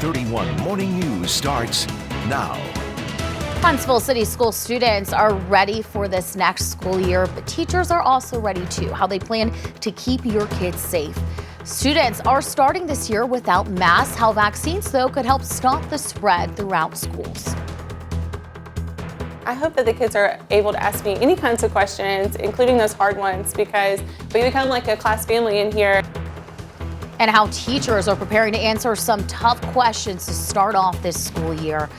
31 Morning News starts now. Huntsville City School students are ready for this next school year, but teachers are also ready too. How they plan to keep your kids safe. Students are starting this year without masks. How vaccines, though, could help stop the spread throughout schools. I hope that the kids are able to ask me any kinds of questions, including those hard ones, because we become like a class family in here. And how teachers are preparing to answer some tough questions to start off this school year.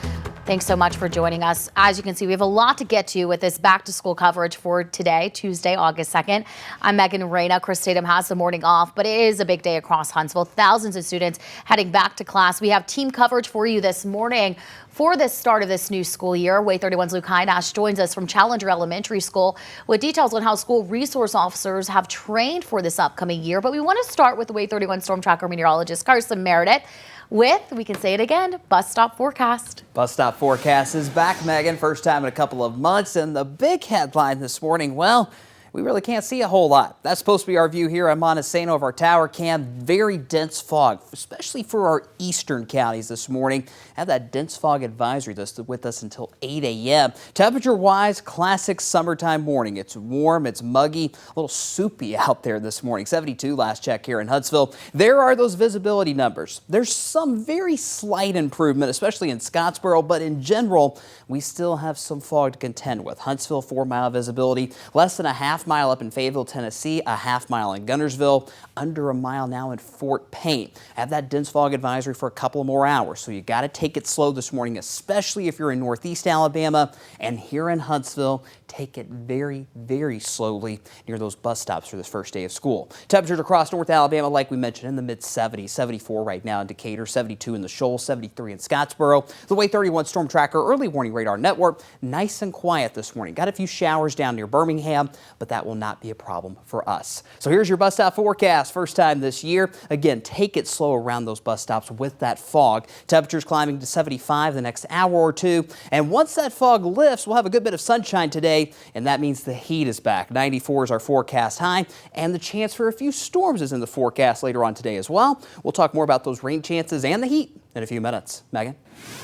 Thanks so much for joining us. As you can see, we have a lot to get to with this back to school coverage for today, Tuesday, August 2nd. I'm Megan Reyna. Chris Tatum has the morning off, but it is a big day across Huntsville. Thousands of students heading back to class. We have team coverage for you this morning for the start of this new school year. Way 31's Luke Hydash joins us from Challenger Elementary School with details on how school resource officers have trained for this upcoming year. But we want to start with the Way 31 Storm Tracker meteorologist Carson Meredith with, we can say it again, Bus Stop Forecast. Bus Stop Forecast is back, Megan. First time in a couple of months. And the big headline this morning, well, we really can't see a whole lot. That's supposed to be our view here on Montesano of our tower cam. Very dense fog, especially for our eastern counties this morning. Have that dense fog advisory with us until 8 a.m. Temperature-wise, classic summertime morning. It's warm, it's muggy, a little soupy out there this morning. 72 last check here in Huntsville. There are those visibility numbers. There's some very slight improvement, especially in Scottsboro, but in general, we still have some fog to contend with. Huntsville, 4-mile visibility, less than a half-mile up in Fayetteville, Tennessee, a half-mile in Guntersville, under a mile now in Fort Payne. Have that dense fog advisory for a couple more hours, so you got to take it slow this morning, especially if you're in northeast Alabama. And here in Huntsville, take it very, very slowly near those bus stops for this first day of school. Temperatures across North Alabama, like we mentioned, in the mid-70s, 74 right now in Decatur, 72 in the Shoals, 73 in Scottsboro. The Way 31 Storm Tracker Early Warning Radar Network, nice and quiet this morning. Got a few showers down near Birmingham, but that will not be a problem for us. So here's your bus stop forecast. First time this year. Again, take it slow around those bus stops with that fog. Temperatures climbing to 75 the next hour or two. And once that fog lifts, we'll have a good bit of sunshine today, and that means the heat is back. 94 is our forecast high, and the chance for a few storms is in the forecast later on today as well. We'll talk more about those rain chances and the heat in a few minutes. Megan?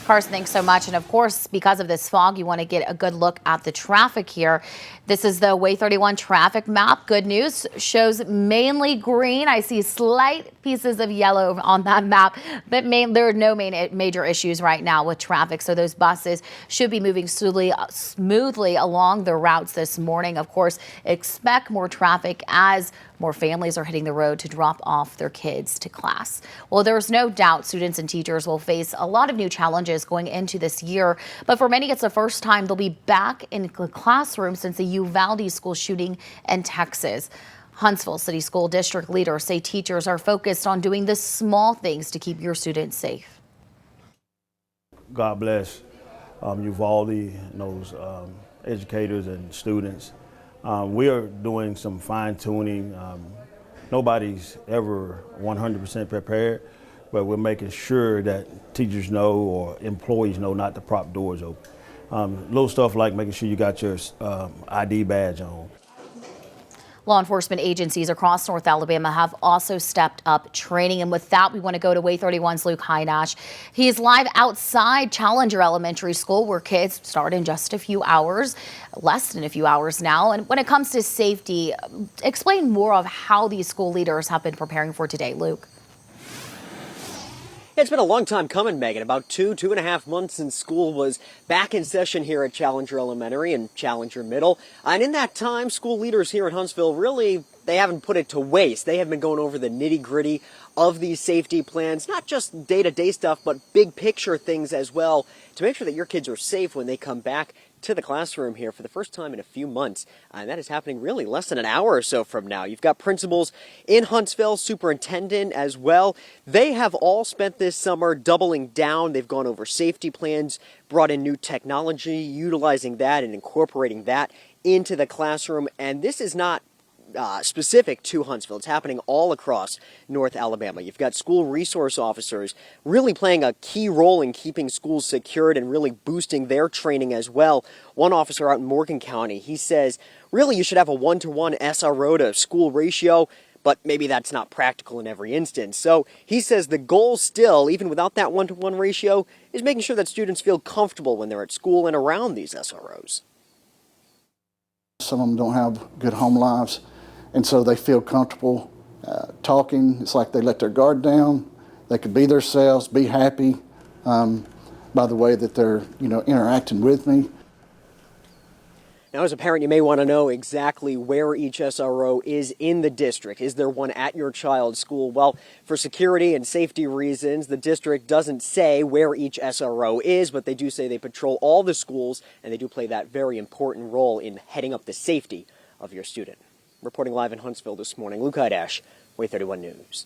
Carson, thanks so much. And of course, because of this fog, you want to get a good look at the traffic here. This is the Way 31 traffic map. Good news, shows mainly green. I see slight pieces of yellow on that map, but there are no major issues right now with traffic. So those buses should be moving smoothly along the routes this morning. Of course, expect more traffic as more families are hitting the road to drop off their kids to class. Well, there's no doubt students and teachers will face a lot of new challenges going into this year, but for many, it's the first time they'll be back in the classroom since the Uvalde school shooting in Texas. Huntsville City School District leaders say teachers are focused on doing the small things to keep your students safe. God bless Uvalde and those educators and students. We are doing some fine-tuning. Nobody's ever 100% prepared, but we're making sure that teachers know or employees know not to prop doors open. Little stuff like making sure you got your ID badge on. Law enforcement agencies across North Alabama have also stepped up training. And with that, we want to go to Way 31's Luke Hydash. He's live outside Challenger Elementary School, where kids start in just a few hours, less than a few hours now. And when it comes to safety, explain more of how these school leaders have been preparing for today, Luke. It's been a long time coming, Megan. About 2.5 months since school was back in session here at Challenger Elementary and Challenger Middle. And in that time, school leaders here in Huntsville really, they haven't put it to waste. They have been going over the nitty-gritty of these safety plans, not just day-to-day stuff, but big picture things as well, to make sure that your kids are safe when they come back to the classroom here for the first time in a few months. And that is happening really less than an hour or so from now. You've got principals in Huntsville, superintendent as well. They have all spent this summer doubling down. They've gone over safety plans, brought in new technology, utilizing that and incorporating that into the classroom. And this is not specific to Huntsville. It's happening all across North Alabama. You've got school resource officers really playing a key role in keeping schools secured and really boosting their training as well. One officer out in Morgan County, he says, really you should have a 1-to-1 SRO to school ratio, but maybe that's not practical in every instance. So he says the goal still, even without that 1-to-1 ratio, is making sure that students feel comfortable when they're at school and around these SROs. Some of them don't have good home lives, and so they feel comfortable talking. It's like they let their guard down. They could be themselves, be happy by the way that they're, interacting with me. Now, as a parent, you may want to know exactly where each SRO is in the district. Is there one at your child's school? Well, for security and safety reasons, the district doesn't say where each SRO is, but they do say they patrol all the schools, and they do play that very important role in heading up the safety of your student. Reporting live in Huntsville this morning, Luke Hydash, Way 31 News.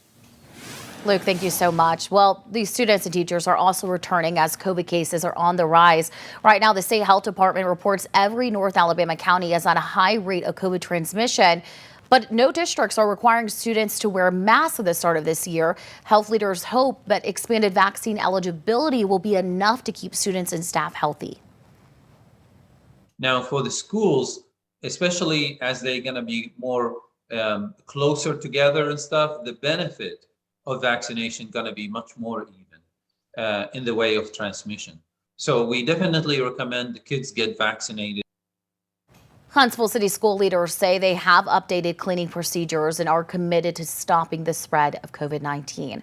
Luke, thank you so much. Well, these students and teachers are also returning as COVID cases are on the rise. Right now, the state health department reports every North Alabama county is at a high rate of COVID transmission. But no districts are requiring students to wear masks at the start of this year. Health leaders hope that expanded vaccine eligibility will be enough to keep students and staff healthy. Now, for the schools, especially as they're going to be more closer together and stuff, the benefit of vaccination going to be much more even in the way of transmission. So we definitely recommend the kids get vaccinated. Huntsville City school leaders say they have updated cleaning procedures and are committed to stopping the spread of COVID-19.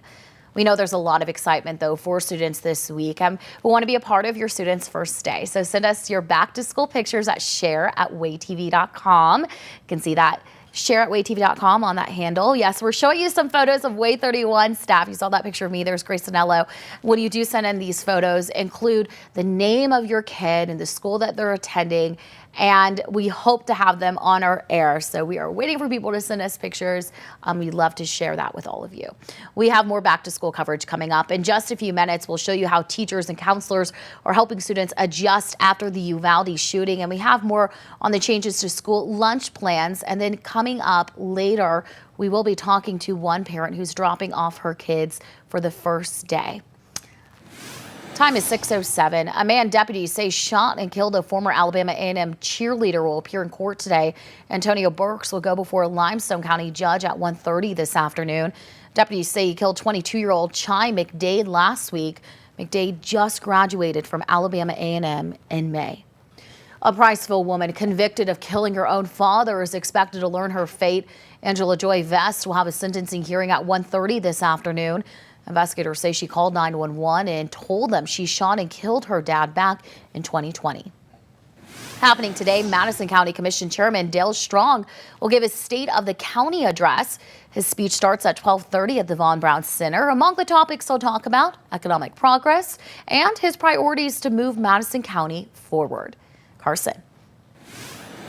We know there's a lot of excitement, though, for students this week. We want to be a part of your students' first day. So send us your back-to-school pictures at share@waytv.com. You can see that share@waytv.com on that handle. Yes, we're showing you some photos of Way 31 staff. You saw that picture of me. There's Grace Anello. When you do send in these photos, include the name of your kid and the school that they're attending, and we hope to have them on our air. So we are waiting for people to send us pictures. We'd love to share that with all of you. We have more back to school coverage coming up. In just a few minutes, we'll show you how teachers and counselors are helping students adjust after the Uvalde shooting. And we have more on the changes to school lunch plans. And then coming up later, we will be talking to one parent who's dropping off her kids for the first day. Time is 6:07. A man deputies say shot and killed a former Alabama A&M cheerleader will appear in court today. Antonio Burks will go before a Limestone County judge at 1:30 this afternoon. Deputies say he killed 22-year-old Chai McDade last week. McDade just graduated from Alabama A&M in May. A Priceville woman convicted of killing her own father is expected to learn her fate. Angela Joy Vest will have a sentencing hearing at 1:30 this afternoon. Investigators say she called 911 and told them she shot and killed her dad back in 2020. Happening today, Madison County Commission Chairman Dale Strong will give his State of the County address. His speech starts at 12:30 at the Von Braun Center. Among the topics he'll talk about, economic progress and his priorities to move Madison County forward. Carson.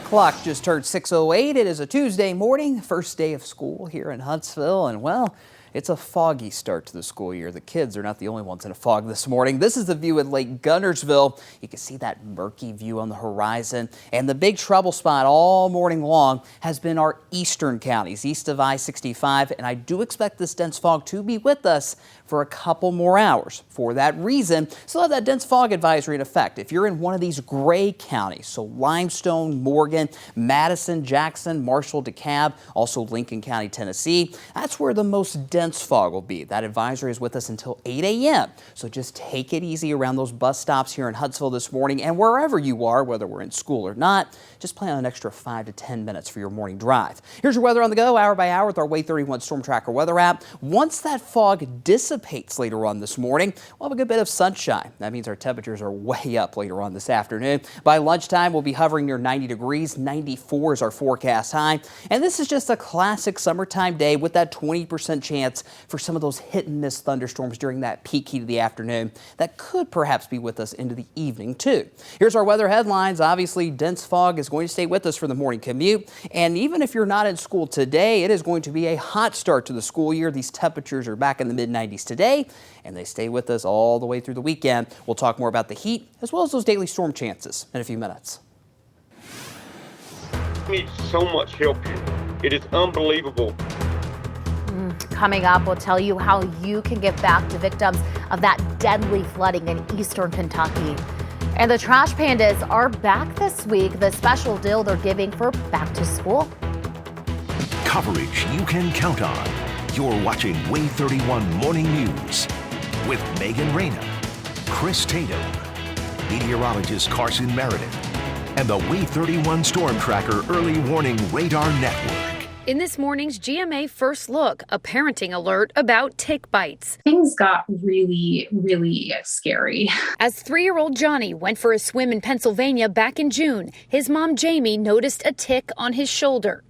Clock just turned 6:08. It is a Tuesday morning, first day of school here in Huntsville, and well, it's a foggy start to the school year. The kids are not the only ones in a fog this morning. This is the view at Lake Gunnersville. You can see that murky view on the horizon. And the big trouble spot all morning long has been our eastern counties, east of I-65. And I do expect this dense fog to be with us for a couple more hours. For that reason, still have that dense fog advisory in effect. If you're in one of these gray counties, so Limestone, Morgan, Madison, Jackson, Marshall, DeKalb, also Lincoln County, Tennessee, that's where the most dense fog will be. That advisory is with us until 8 a.m. So just take it easy around those bus stops here in Huntsville this morning, and wherever you are, whether we're in school or not, just plan on an extra 5 to 10 minutes for your morning drive. Here's your weather on the go, hour by hour with our Way 31 Storm Tracker weather app. Once that fog dissipates later on this morning, we'll have a good bit of sunshine. That means our temperatures are way up later on this afternoon. By lunchtime, we'll be hovering near 90 degrees. 94 is our forecast high. And this is just a classic summertime day with that 20% chance for some of those hit and miss thunderstorms during that peak heat of the afternoon that could perhaps be with us into the evening too. Here's our weather headlines. Obviously, dense fog is going to stay with us for the morning commute. And even if you're not in school today, it is going to be a hot start to the school year. These temperatures are back in the mid-90s today, and they stay with us all the way through the weekend. We'll talk more about the heat as well as those daily storm chances in a few minutes. We need so much help here. It is unbelievable. Coming up, we'll tell you how you can give back to victims of that deadly flooding in eastern Kentucky. And the Trash Pandas are back this week. The special deal they're giving for back to school. Coverage you can count on. You're watching Wave 31 Morning News with Megan Reyna, Chris Tatum, meteorologist Carson Meredith, and the Wave 31 Storm Tracker Early Warning Radar Network. In this morning's GMA First Look, a parenting alert about tick bites. Things got really, really scary. As 3-year-old Johnny went for a swim in Pennsylvania back in June, his mom Jamie noticed a tick on his shoulder.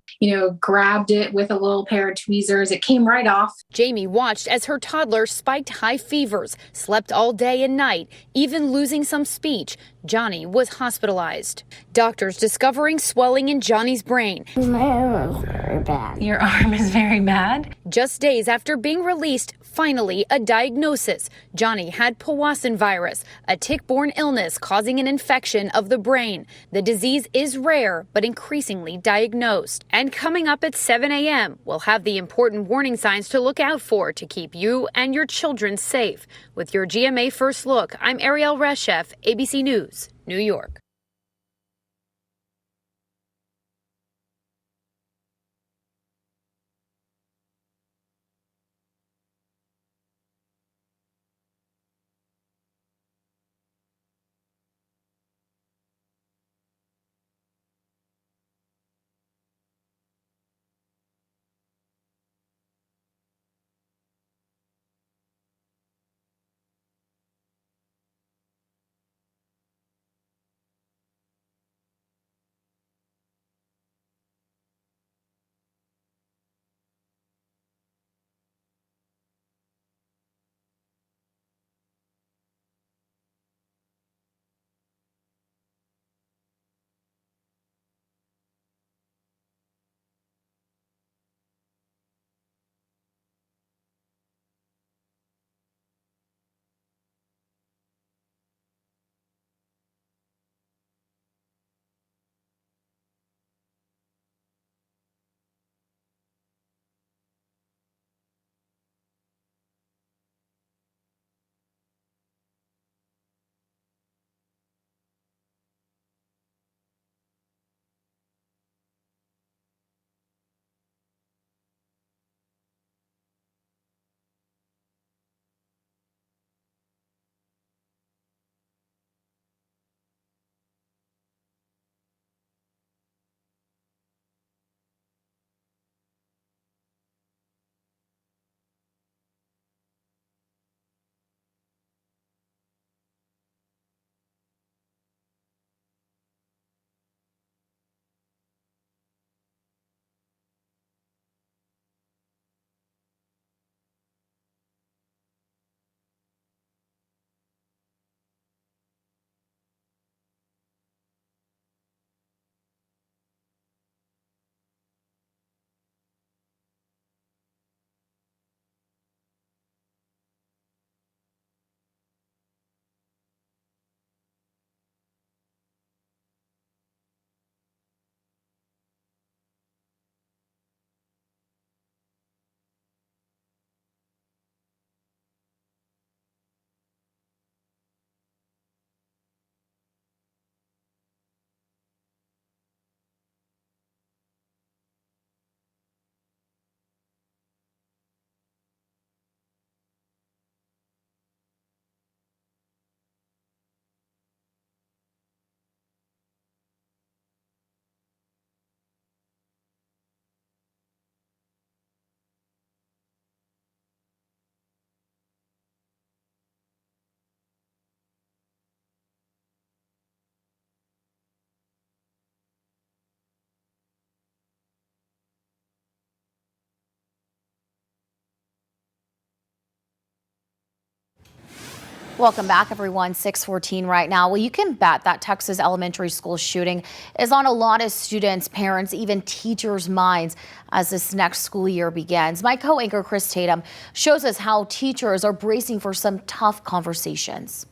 Grabbed it with a little pair of tweezers. It came right off. Jamie watched as her toddler spiked high fevers, slept all day and night, even losing some speech. Johnny was hospitalized. Doctors discovering swelling in Johnny's brain. My arm is very bad. Your arm is very bad? Just days after being released, finally a diagnosis. Johnny had Powassan Virus, a tick-borne illness causing an infection of the brain. The disease is rare, but increasingly diagnosed. And coming up at 7 a.m., we'll have the important warning signs to look out for to keep you and your children safe. With your GMA First Look, I'm Ariel Reshef, ABC News, New York. Welcome back, everyone. 6:14 right now. Well, you can bet that Texas elementary school shooting is on a lot of students, parents, even teachers' minds as this next school year begins. My co-anchor Chris Tatum shows us how teachers are bracing for some tough conversations.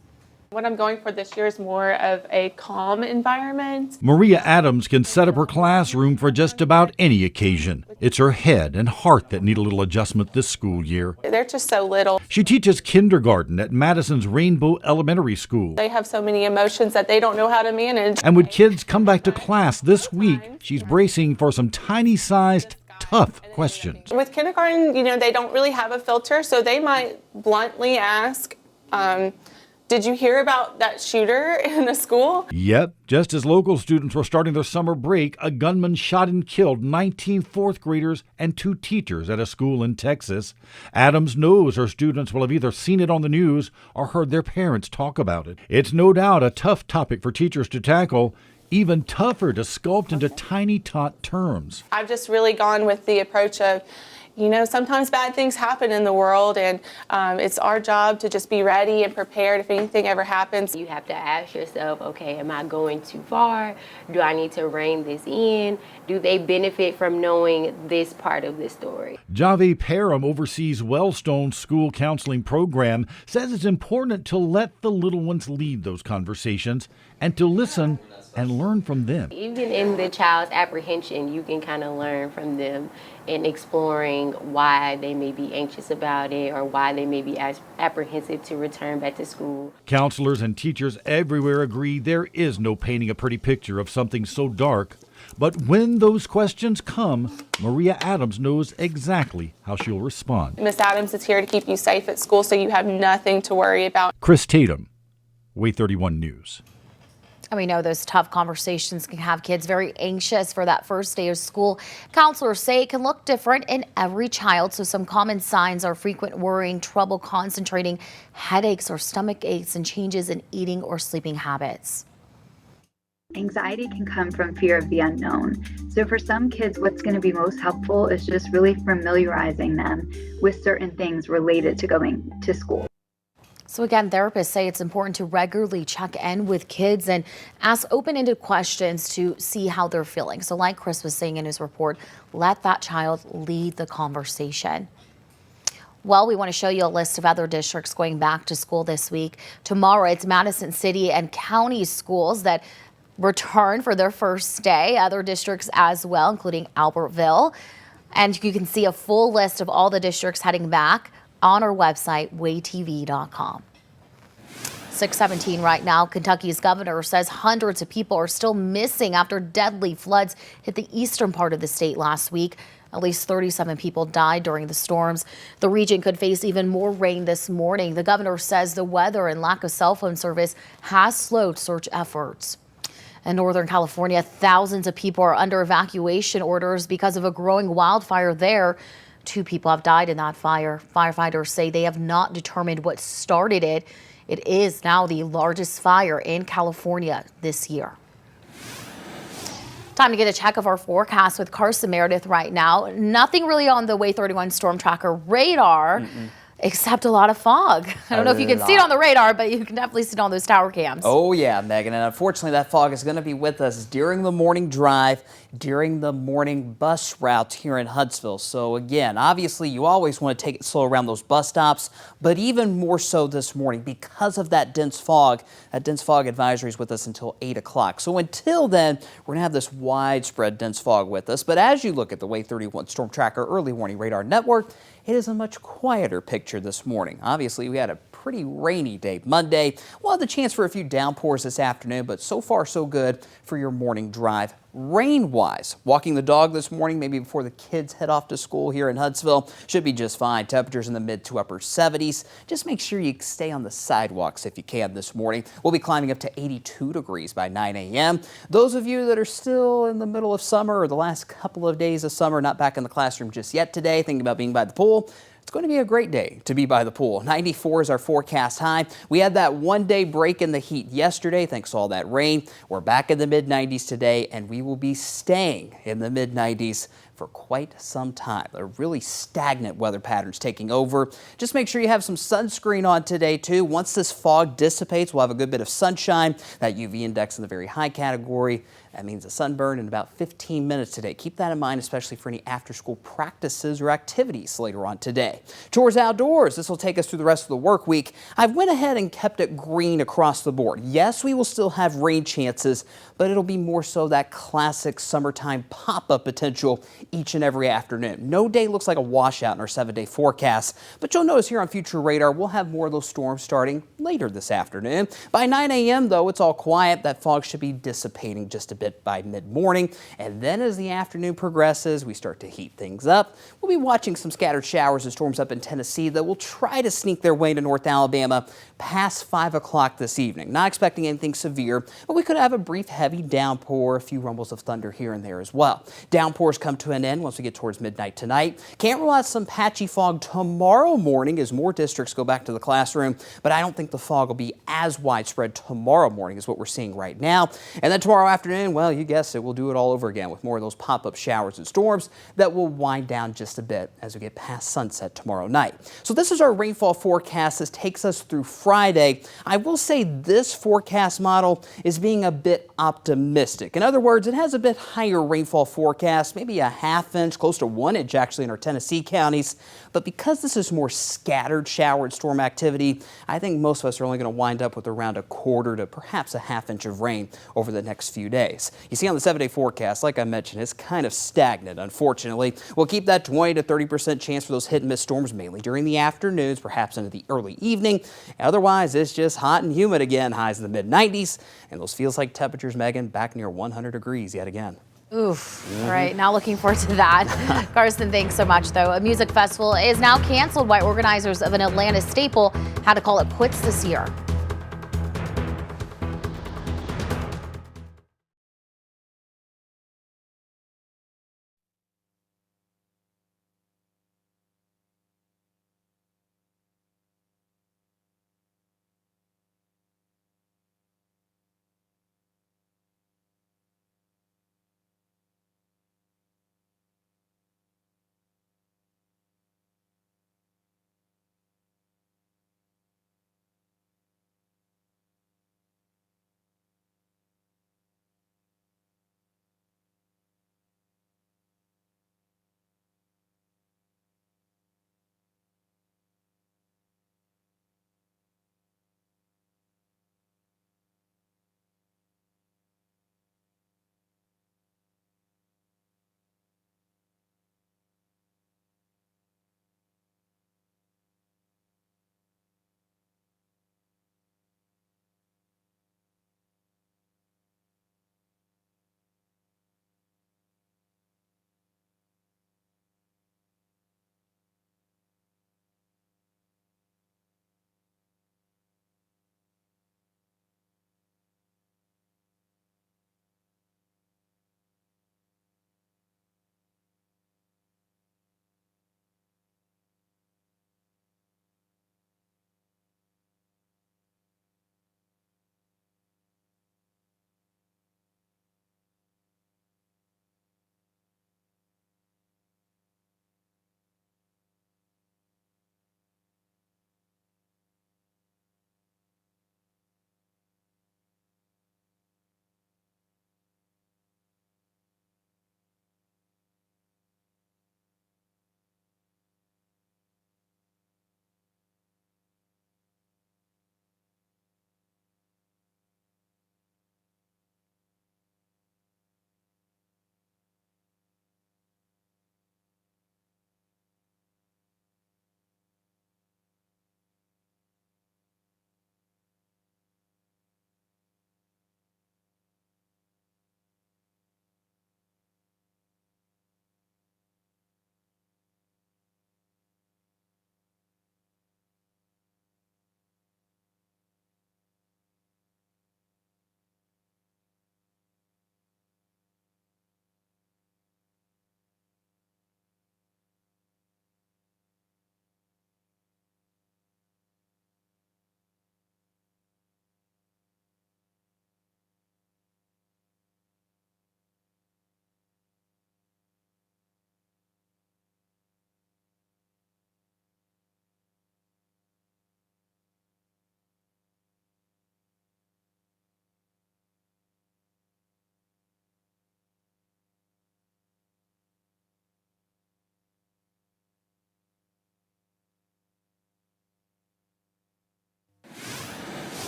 What I'm going for this year is more of a calm environment. Maria Adams can set up her classroom for just about any occasion. It's her head and heart that need a little adjustment this school year. They're just so little. She teaches kindergarten at Madison's Rainbow Elementary School. They have so many emotions that they don't know how to manage. And when kids come back to class this week, she's bracing for some tiny-sized tough questions. With kindergarten, they don't really have a filter, so they might bluntly ask, did you hear about that shooter in the school? Yep, just as local students were starting their summer break, a gunman shot and killed 19 fourth graders and 2 teachers at a school in Texas. Adams knows her students will have either seen it on the news or heard their parents talk about it. It's no doubt a tough topic for teachers to tackle, even tougher to sculpt into tiny tot terms. I've just really gone with the approach of, sometimes bad things happen in the world, and it's our job to just be ready and prepared if anything ever happens. You have to ask yourself, okay, am I going too far? Do I need to rein this in? Do they benefit from knowing this part of the story? Javi Parham oversees Wellstone's school counseling program, says it's important to let the little ones lead those conversations and to listen and learn from them. Even in the child's apprehension, you can kind of learn from them in exploring why they may be anxious about it or why they may be apprehensive to return back to school. Counselors and teachers everywhere agree there is no painting a pretty picture of something so dark. But when those questions come, Maria Adams knows exactly how she'll respond. Miss Adams is here to keep you safe at school, so you have nothing to worry about. Chris Tatum, Way 31 News. And we know those tough conversations can have kids very anxious for that first day of school. Counselors say it can look different in every child, so some common signs are frequent worrying, trouble concentrating, headaches or stomach aches, and changes in eating or sleeping habits. Anxiety can come from fear of the unknown. So for some kids, what's going to be most helpful is just really familiarizing them with certain things related to going to school. So again, therapists say it's important to regularly check in with kids and ask open-ended questions to see how they're feeling. So like Chris was saying in his report, let that child lead the conversation. Well, we want to show you a list of other districts going back to school this week. Tomorrow, it's Madison City and County schools that return for their first day. Other districts as well, including Albertville. And you can see a full list of all the districts heading back on our website, waytv.com. 6:17 right now. Kentucky's governor says hundreds of people are still missing after deadly floods hit the eastern part of the state last week. At least 37 people died during the storms. The region could face even more rain this morning. The governor says the weather and lack of cell phone service has slowed search efforts. In Northern California, thousands of people are under evacuation orders because of a growing wildfire there. 2 people have died in that fire. Firefighters say they have not determined what started it. It is now the largest fire in California this year. Time to get a check of our forecast with Carson Meredith right now. Nothing really on the Way 31 storm tracker radar. Except a lot of fog. I don't know if you can see it on the radar, but you can definitely see it on those tower cams. Oh yeah, Megan, and unfortunately that fog is going to be with us during the morning drive, during the morning bus routes here in Huntsville. So again, obviously you always want to take it slow around those bus stops, but even more so this morning because of that dense fog. That dense fog advisory is with us until 8 o'clock. So until then, we're going to have this widespread dense fog with us. But as you look at the Way 31 Storm Tracker Early Warning Radar Network, it is a much quieter picture this morning. Obviously, we had a pretty rainy day Monday. We'll have the chance for a few downpours this afternoon, but so far so good for your morning drive. Rain-wise, walking the dog this morning, maybe before the kids head off to school here in Huntsville, should be just fine. Temperatures in the mid to upper 70s. Just make sure you stay on the sidewalks if you can this morning. We'll be climbing up to 82 degrees by 9 a.m. Those of you that are still in the middle of summer or the last couple of days of summer, not back in the classroom just yet today, thinking about being by the pool, it's going to be a great day to be by the pool. 94 is our forecast high. We had that one-day break in the heat yesterday thanks to all that rain. We're back in the mid-90s today, and we will be staying in the mid-90s for quite some time. A really stagnant weather patterns taking over. Just make sure you have some sunscreen on today too. Once this fog dissipates, we'll have a good bit of sunshine. That UV index in the very high category. That means a sunburn in about 15 minutes today. Keep that in mind, especially for any after-school practices or activities later on today. Towards outdoors, this will take us through the rest of the work week. I went ahead and kept it green across the board. Yes, we will still have rain chances, but it'll be more so that classic summertime pop-up potential each and every afternoon. No day looks like a washout in our 7-day forecast, but you'll notice here on future radar, we'll have more of those storms starting later this afternoon. By 9 a.m. though, it's all quiet. That fog should be dissipating just a bit by mid-morning. And then as the afternoon progresses, we start to heat things up. We'll be watching some scattered showers and storms up in Tennessee that will try to sneak their way into North Alabama past 5 o'clock this evening. Not expecting anything severe, but we could have a brief heavy downpour, a few rumbles of thunder here and there as well. Downpours come to an end once we get towards midnight tonight. Can't rule out some patchy fog tomorrow morning as more districts go back to the classroom, but I don't think the fog will be as widespread tomorrow morning as what we're seeing right now. And then tomorrow afternoon, well, you guessed it, we'll do it all over again with more of those pop-up showers and storms that will wind down just a bit as we get past sunset tomorrow night. So this is our rainfall forecast. This takes us through Friday. I will say this forecast model is being a bit optimistic. In other words, it has a bit higher rainfall forecast, maybe a ½ inch, close to 1 inch actually in our Tennessee counties. But because this is more scattered shower and storm activity, I think most of us are only going to wind up with around a quarter to perhaps a ½ inch of rain over the next few days. You see on the 7-day forecast, like I mentioned, it's kind of stagnant, unfortunately. We'll keep that 20 to 30% chance for those hit and miss storms mainly during the afternoons, perhaps into the early evening. Otherwise, it's just hot and humid again, highs in the mid-90s, and those feels like temperatures, Megan, back near 100 degrees yet again. Oof. All right, now looking forward to that. Carson, thanks so much, though. A music festival is now canceled by organizers of an Atlanta staple had to call it quits this year.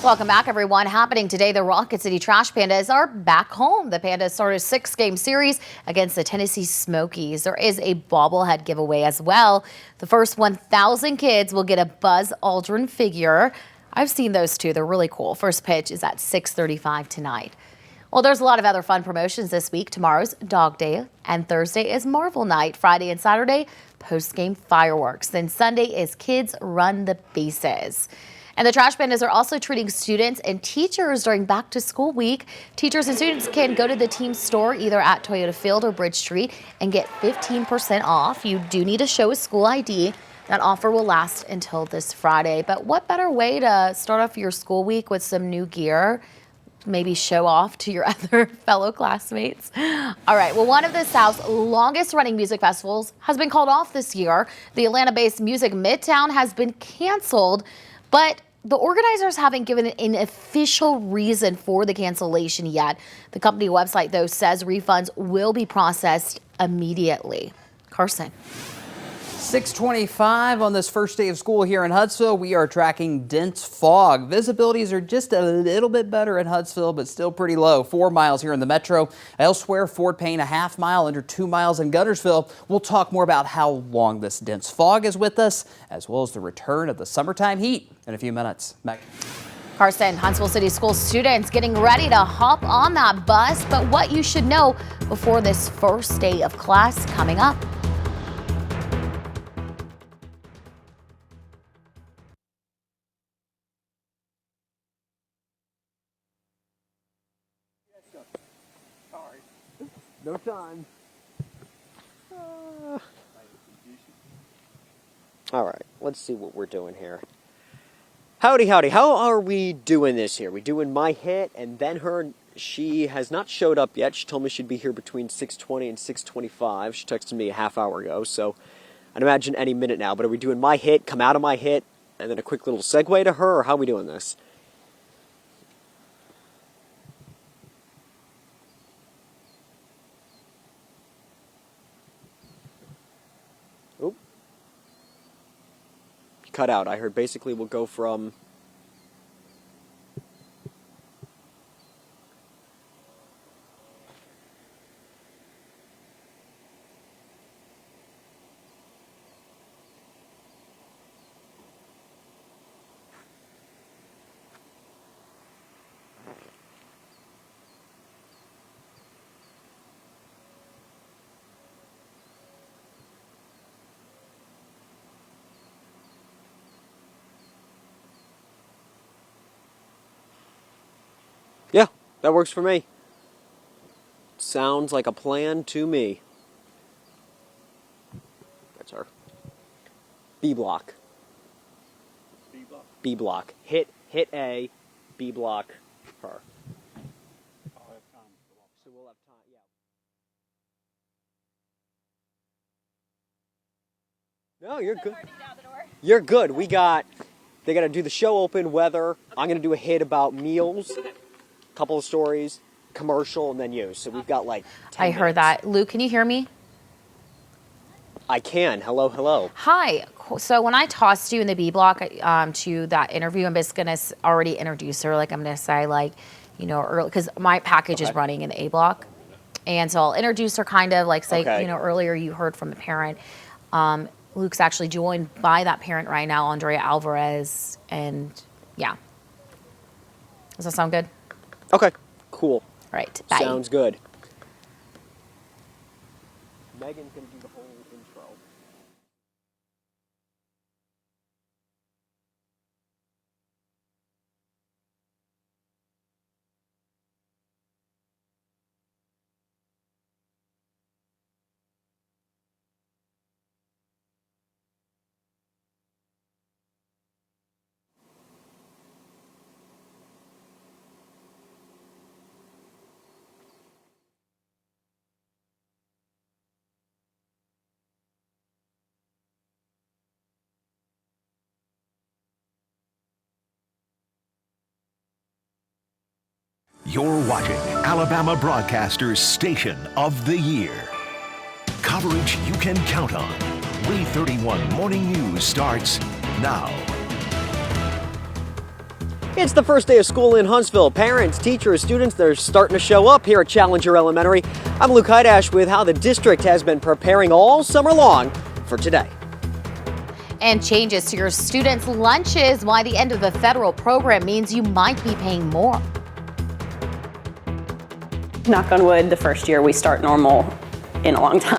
Welcome back, everyone. Happening today, the Rocket City Trash Pandas are back home. The Pandas started a 6-game series against the Tennessee Smokies. There is a bobblehead giveaway as well. The first 1,000 kids will get a Buzz Aldrin figure. I've seen those too. They're really cool. First pitch is at 6:35 tonight. Well, there's a lot of other fun promotions this week. Tomorrow's Dog Day, and Thursday is Marvel Night. Friday and Saturday, post-game fireworks. Then Sunday is Kids Run the Bases. And the Trash Pandas are also treating students and teachers during back-to-school week. Teachers and students can go to the team store either at Toyota Field or Bridge Street and get 15% off. You do need to show a school ID. That offer will last until this Friday. But what better way to start off your school week with some new gear? Maybe show off to your other fellow classmates. All right, well, one of the South's longest running music festivals has been called off this year. The Atlanta-based Music Midtown has been canceled, but the organizers haven't given an official reason for the cancellation yet. The company website, though, says refunds will be processed immediately. Carson. 6:25 on this first day of school here in Huntsville. We are tracking dense fog. Visibilities are just a little bit better in Huntsville, but still pretty low. 4 miles here in the metro. Elsewhere, Fort Payne, a half mile, under 2 miles in Guntersville. We'll talk more about how long this dense fog is with us, as well as the return of the summertime heat in a few minutes. Carson, Huntsville City School students getting ready to hop on that bus, but what you should know before this first day of class coming up. No time. All right, let's see what we're doing here. Howdy, howdy. How are we doing this here? We doing my hit and then her? She has not showed up yet. She told me she'd be here between 6:20 and 6:25. She texted me a half hour ago, so I'd imagine any minute now. But are we doing my hit, come out of my hit, and then a quick little segue to her, or how are we doing this? Cut out. I heard basically we'll go from yeah, that works for me. Sounds like a plan to me. That's her. B block. B block. B block. Hit A, B block her. I'll have time. So we'll have time, yeah. No, you're good. You're good. They got to do the show open, weather. I'm going to do a hit about meals. Couple of stories, commercial, and then you. So we've got like 10 I heard that. Luke, can you hear me? I can. Hello, hello. Hi. So when I tossed you in the B block to that interview, I'm just going to already introduce her. Like I'm going to say like, you know, early, because my package is running in the A block. And so I'll introduce her kind of like say, you know, earlier you heard from a parent. Luke's actually joined by that parent right now, Andrea Alvarez. And yeah. Does that sound good? Okay, cool. All right, bye. Sounds good. Megan's going to do the whole intro. You're watching Alabama Broadcasters Station of the Year. Coverage you can count on. Wave 31 Morning News starts now. It's the first day of school in Huntsville. Parents, teachers, students, they're starting to show up here at Challenger Elementary. I'm Luke Hydash with how the district has been preparing all summer long for today. And changes to your students' lunches. Why the end of the federal program means you might be paying more. Knock on wood, the first year we start normal in a long time.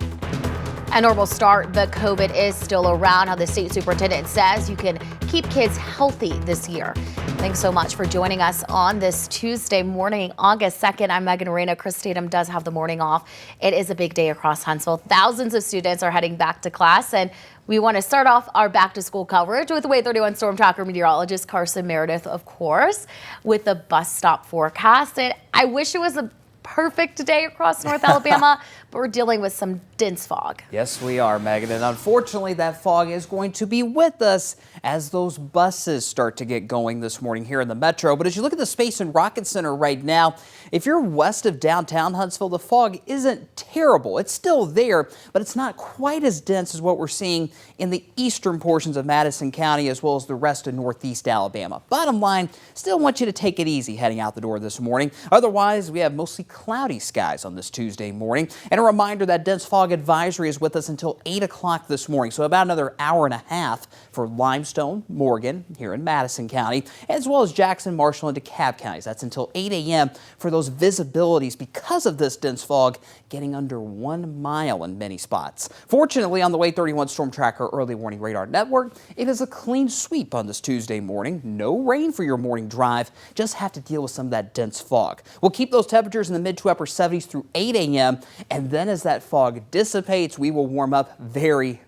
A normal start, but COVID is still around. How the state superintendent says you can keep kids healthy this year. Thanks so much for joining us on this Tuesday morning, August 2nd. I'm Megan Reyna. Chris Tatum does have the morning off. It is a big day across Huntsville. Thousands of students are heading back to class, and we want to start off our back to school coverage with Wave 31 Storm Tracker meteorologist Carson Meredith, of course, with the bus stop forecast. And I wish it was a perfect day across North Alabama, but we're dealing with some dense fog. Yes, we are, Megan. And unfortunately, that fog is going to be with us as those buses start to get going this morning here in the metro. But as you look at the Space and Rocket Center right now, if you're west of downtown Huntsville, the fog isn't terrible. It's still there, but it's not quite as dense as what we're seeing in the eastern portions of Madison County as well as the rest of northeast Alabama. Bottom line, still want you to take it easy heading out the door this morning. Otherwise, we have mostly cloudy skies on this Tuesday morning. And a reminder that dense fog advisory is with us until 8 o'clock this morning, so about another hour and a half for Limestone, Morgan, here in Madison County, as well as Jackson, Marshall, and DeKalb counties. That's until 8 a.m. for those visibilities because of this dense fog getting under 1 mile in many spots. Fortunately, on the Wave 31 Storm Tracker Early Warning Radar Network, it is a clean sweep on this Tuesday morning. No rain for your morning drive. Just have to deal with some of that dense fog. We'll keep those temperatures in the mid to upper 70s through 8 a.m. And then as that fog dissipates, we will warm up very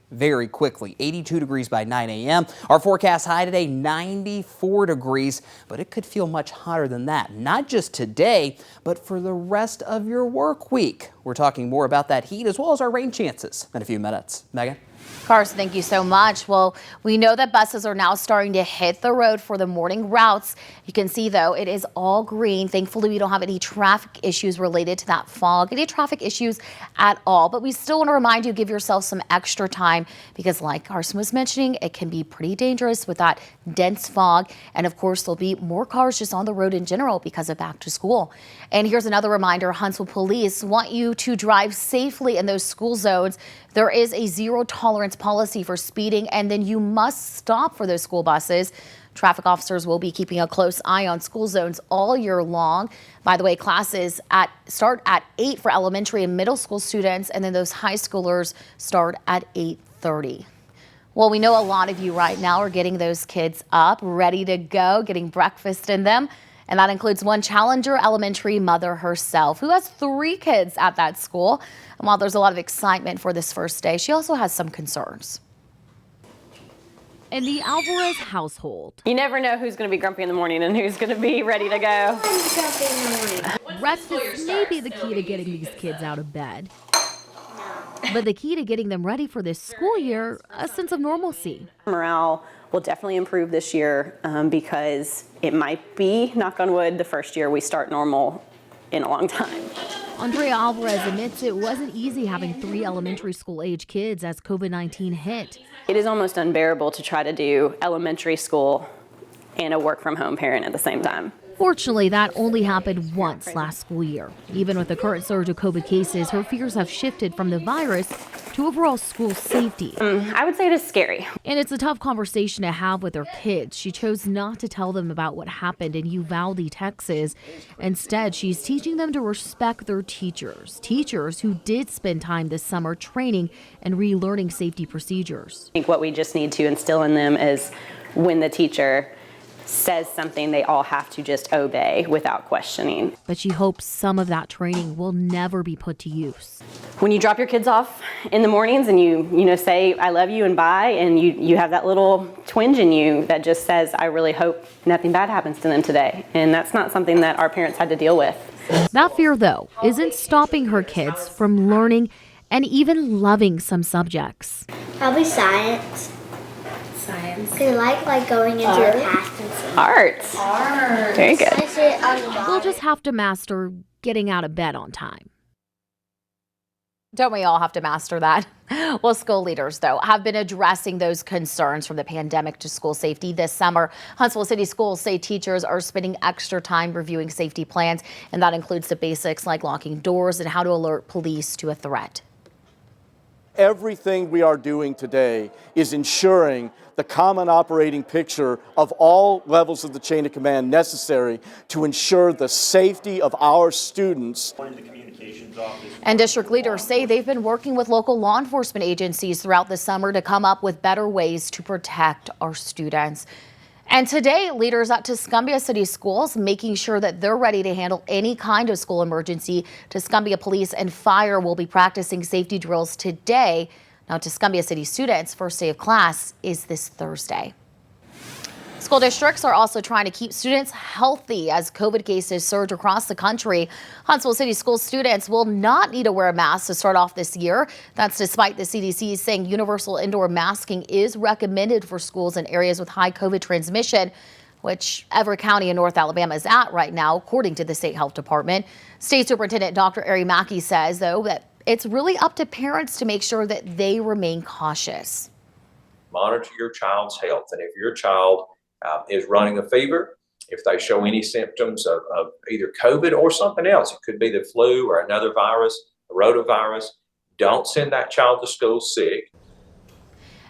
quickly. 82 degrees by 9 a.m. Our forecast high today, 94 degrees, but it could feel much hotter than that. Not just today, but for the rest of your work week. We're talking more about that heat as well as our rain chances in a few minutes. Megan? Carson, thank you so much. Well, we know that buses are now starting to hit the road for the morning routes. You can see, though, it is all green. Thankfully, we don't have any traffic issues related to that fog, any traffic issues at all. But we still want to remind you, give yourself some extra time because like Carson was mentioning, it can be pretty dangerous with that dense fog. And of course, there'll be more cars just on the road in general because of back to school. And here's another reminder, Huntsville Police want you to drive safely in those school zones. There is a zero tolerance policy for speeding, and then you must stop for those school buses. Traffic officers will be keeping a close eye on school zones all year long. By the way, classes start at 8 for elementary and middle school students, and then those high schoolers start at 8:30. Well, we know a lot of you right now are getting those kids up, ready to go, getting breakfast in them. And that includes one Challenger Elementary mother herself who has 3 kids at that school. And while there's a lot of excitement for this first day, she also has some concerns. In the Alvarez household, You never know who's going to be grumpy in the morning and who's going to be ready to go. breakfast may be the key to getting these kids out of bed. But the key to getting them ready for this school year, a sense of normalcy. Morale will definitely improve this year because it might be, knock on wood, the first year we start normal in a long time. Andrea Alvarez admits it wasn't easy having 3 elementary school age kids as COVID-19 hit. It is almost unbearable to try to do elementary school and a work from home parent at the same time. Fortunately, that only happened once last school year. Even with the current surge of COVID cases, her fears have shifted from the virus to overall school safety. I would say it is scary. And it's a tough conversation to have with her kids. She chose not to tell them about what happened in Uvalde, Texas. Instead, she's teaching them to respect their teachers who did spend time this summer training and relearning safety procedures. I think what we just need to instill in them is when the teacher says something, they all have to just obey without questioning. But she hopes some of that training will never be put to use. When you drop your kids off in the mornings and you say I love you and bye, and you have that little twinge in you that just says I really hope nothing bad happens to them today. And that's not something that our parents had to deal with. That fear, though, isn't stopping her kids from learning and even loving some subjects. Probably science. Because I like going into your past and seeing. Art. Very good. They'll just have to master getting out of bed on time. Don't we all have to master that? Well, school leaders, though, have been addressing those concerns from the pandemic to school safety this summer. Huntsville City Schools say teachers are spending extra time reviewing safety plans, and that includes the basics like locking doors and how to alert police to a threat. Everything we are doing today is ensuring the common operating picture of all levels of the chain of command necessary to ensure the safety of our students. And district leaders say they've been working with local law enforcement agencies throughout the summer to come up with better ways to protect our students. And today, leaders at Tuscumbia City Schools making sure that they're ready to handle any kind of school emergency. Tuscumbia Police and Fire will be practicing safety drills today. Now, Tuscumbia City students' first day of class is this Thursday. School districts are also trying to keep students healthy as COVID cases surge across the country. Huntsville City School students will not need to wear a mask to start off this year. That's despite the CDC saying universal indoor masking is recommended for schools in areas with high COVID transmission, which every county in North Alabama is at right now, according to the state health department. State Superintendent Dr. Ari Mackey says, though, that it's really up to parents to make sure that they remain cautious. Monitor your child's health, and if your child is running a fever, if they show any symptoms of either COVID or something else, it could be the flu or another virus, a rotavirus, don't send that child to school sick.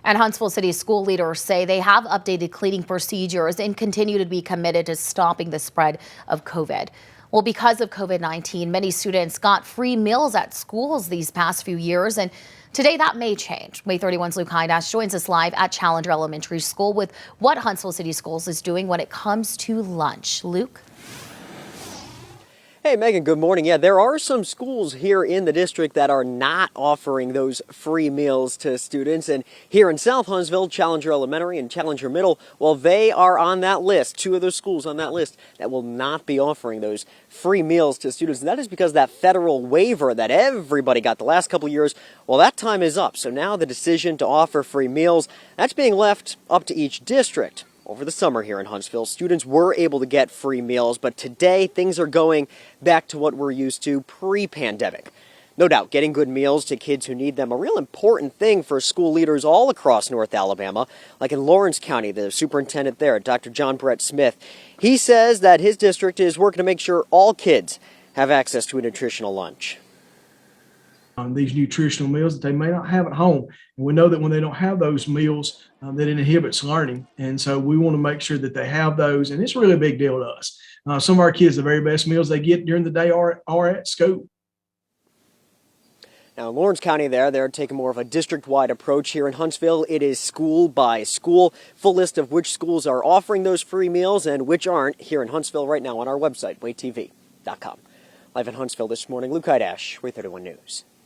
And Huntsville City school leaders say they have updated cleaning procedures and continue to be committed to stopping the spread of COVID. Well, because of COVID-19, many students got free meals at schools these past few years, and today that may change. Way 31's Luke Hydash joins us live at Challenger Elementary School with what Huntsville City Schools is doing when it comes to lunch. Luke? Hey, Megan, good morning. Yeah, there are some schools here in the district that are not offering those free meals to students. And here in South Huntsville, Challenger Elementary and Challenger Middle, well, they are on that list. Two of those schools on that list that will not be offering those free meals to students. And that is because that federal waiver that everybody got the last couple of years, well, that time is up. So now the decision to offer free meals, that's being left up to each district. Over the summer here in Huntsville, students were able to get free meals, but today things are going back to what we're used to pre-pandemic. No doubt, getting good meals to kids who need them, a real important thing for school leaders all across North Alabama. Like in Lawrence County, the superintendent there, Dr. John Brett Smith, he says that his district is working to make sure all kids have access to a nutritional lunch. These nutritional meals that they may not have at home. And we know that when they don't have those meals, that inhibits learning. And so we want to make sure that they have those. And it's really a big deal to us. Some of our kids, the very best meals they get during the day are at school. Now in Lawrence County they're taking more of a district-wide approach. Here in Huntsville, it is school by school. Full list of which schools are offering those free meals and which aren't here in Huntsville right now on our website, waytv.com. Live in Huntsville this morning, Luke Hydash, Way 31 News.